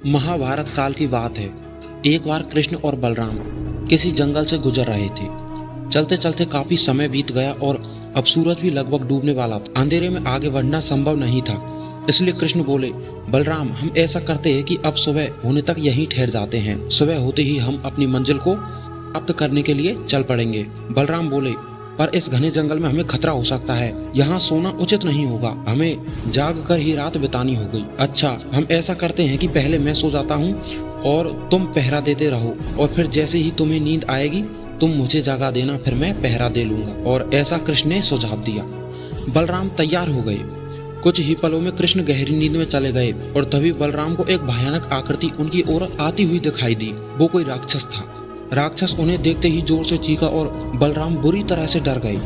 महाभारत काल की बात है। एक बार कृष्ण और बलराम किसी जंगल से गुजर रहे थे। चलते चलते काफी समय बीत गया और अब सूरज भी लगभग डूबने वाला था। अंधेरे में आगे बढ़ना संभव नहीं था, इसलिए कृष्ण बोले, बलराम, हम ऐसा करते हैं कि अब सुबह होने तक यहीं ठहर जाते हैं। सुबह होते ही हम अपनी मंजिल को प्राप्त करने के लिए चल पड़ेंगे। बलराम बोले, पर इस घने जंगल में हमें खतरा हो सकता है, यहाँ सोना उचित नहीं होगा, हमें जाग कर ही रात बितानी होगी। अच्छा, हम ऐसा करते हैं कि पहले मैं सो जाता हूँ और तुम पहरा देते रहो, और फिर जैसे ही तुम्हें नींद आएगी तुम मुझे जगा देना, फिर मैं पहरा दे लूंगा। और ऐसा कृष्ण ने सुझाव दिया। बलराम तैयार हो गए। कुछ ही पलों में कृष्ण गहरी नींद में चले गए और तभी बलराम को एक भयानक आकृति उनकी ओर आती हुई दिखाई दी। वो कोई राक्षस था। राक्षस उन्हें देखते ही जोर से चीखा और बलराम बुरी तरह से डर गए।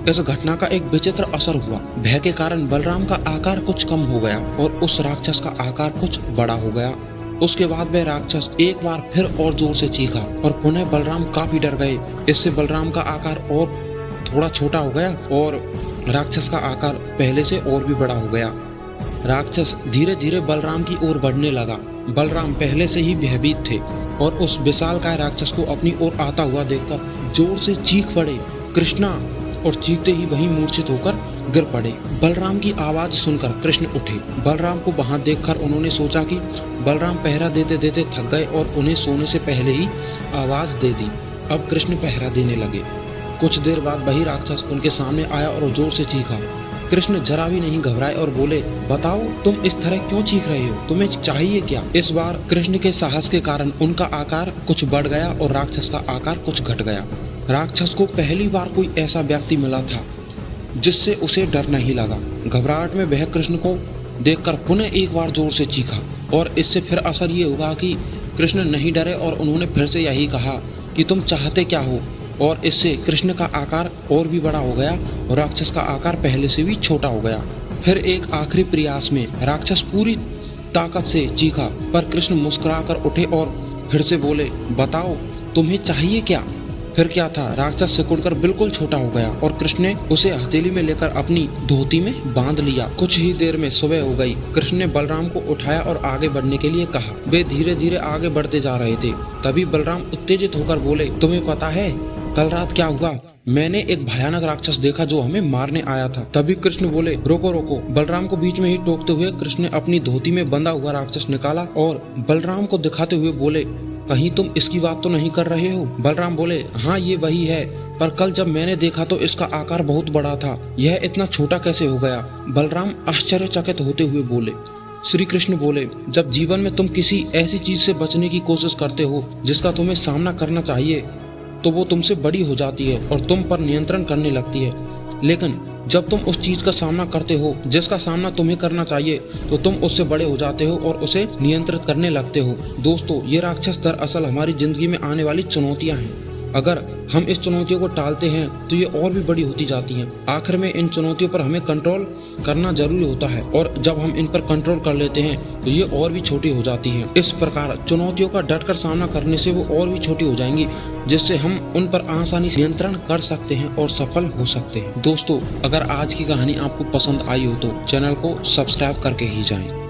इस घटना का एक विचित्र असर हुआ। भय के कारण बलराम का आकार कुछ कम हो गया और उस राक्षस का आकार कुछ बड़ा हो गया। उसके बाद वह राक्षस एक बार फिर और जोर से चीखा और पुनः बलराम काफी डर गए। इससे बलराम का आकार और थोड़ा छोटा हो गया और राक्षस का आकार पहले से और भी बड़ा हो गया। राक्षस धीरे धीरे बलराम की ओर बढ़ने लगा। बलराम पहले से ही भयभीत थे और उस विशालकाय राक्षस को अपनी ओर आता हुआ देखकर जोर से चीख पड़े, कृष्णा, और चीखते ही वहीं मूर्छित होकर गिर पड़े। बलराम की आवाज सुनकर कृष्ण उठे। बलराम को वहां देखकर उन्होंने सोचा कि बलराम पहरा देते देते थक गए और उन्हें सोने से पहले ही आवाज दे दी। अब कृष्ण पहरा देने लगे। कुछ देर बाद वही राक्षस उनके सामने आया और जोर से चीखा। कृष्ण जरा भी नहीं घबराए और बोले, बताओ, तुम इस तरह क्यों चीख रहे हो? तुम्हें चाहिए क्या? इस बार कृष्ण के साहस के कारण उनका आकार कुछ बढ़ गया और राक्षस का आकार कुछ घट गया। राक्षस को पहली बार कोई ऐसा व्यक्ति मिला था जिससे उसे डर नहीं लगा। घबराहट में वह कृष्ण को देखकर पुनः एक बार जोर से चीखा और इससे फिर असर ये हुआ कि कृष्ण नहीं डरे और उन्होंने फिर से यही कहा कि तुम चाहते क्या हो, और इससे कृष्ण का आकार और भी बड़ा हो गया और राक्षस का आकार पहले से भी छोटा हो गया। फिर एक आखिरी प्रयास में राक्षस पूरी ताकत से चीखा, पर कृष्ण मुस्कुरा कर उठे और फिर से बोले, बताओ, तुम्हें चाहिए क्या? फिर क्या था, राक्षस सिकुड़कर बिल्कुल छोटा हो गया और कृष्ण ने उसे हथेली में लेकर अपनी धोती में बांध लिया। कुछ ही देर में सुबह हो गई। कृष्ण ने बलराम को उठाया और आगे बढ़ने के लिए कहा। वे धीरे धीरे आगे बढ़ते जा रहे थे। तभी बलराम उत्तेजित होकर बोले, तुम्हें पता है कल रात क्या हुआ? मैंने एक भयानक राक्षस देखा जो हमें मारने आया था। तभी कृष्ण बोले, रोको रोको। बलराम को बीच में ही टोकते हुए कृष्ण ने अपनी धोती में बंधा हुआ राक्षस निकाला और बलराम को दिखाते हुए बोले, कहीं तुम इसकी बात तो नहीं कर रहे हो? बलराम बोले, हाँ, ये वही है, पर कल जब मैंने देखा तो इसका आकार बहुत बड़ा था, यह इतना छोटा कैसे हो गया? बलराम आश्चर्यचकित होते हुए बोले। श्री कृष्ण बोले, जब जीवन में तुम किसी ऐसी चीज से बचने की कोशिश करते हो जिसका तुम्हें सामना करना चाहिए, तो वो तुमसे बड़ी हो जाती है और तुम पर नियंत्रण करने लगती है। लेकिन जब तुम उस चीज का सामना करते हो जिसका सामना तुम्हें करना चाहिए, तो तुम उससे बड़े हो जाते हो और उसे नियंत्रित करने लगते हो। दोस्तों, ये राक्षस दरअसल हमारी जिंदगी में आने वाली चुनौतियां हैं। अगर हम इस चुनौतियों को टालते हैं तो ये और भी बड़ी होती जाती हैं। आखिर में इन चुनौतियों पर हमें कंट्रोल करना जरूरी होता है और जब हम इन पर कंट्रोल कर लेते हैं तो ये और भी छोटी हो जाती हैं। इस प्रकार चुनौतियों का डटकर सामना करने से वो और भी छोटी हो जाएंगी, जिससे हम उन पर आसानी से नियंत्रण कर सकते हैं और सफल हो सकते हैं। दोस्तों, अगर आज की कहानी आपको पसंद आई हो तो चैनल को सब्सक्राइब करके ही जाएं।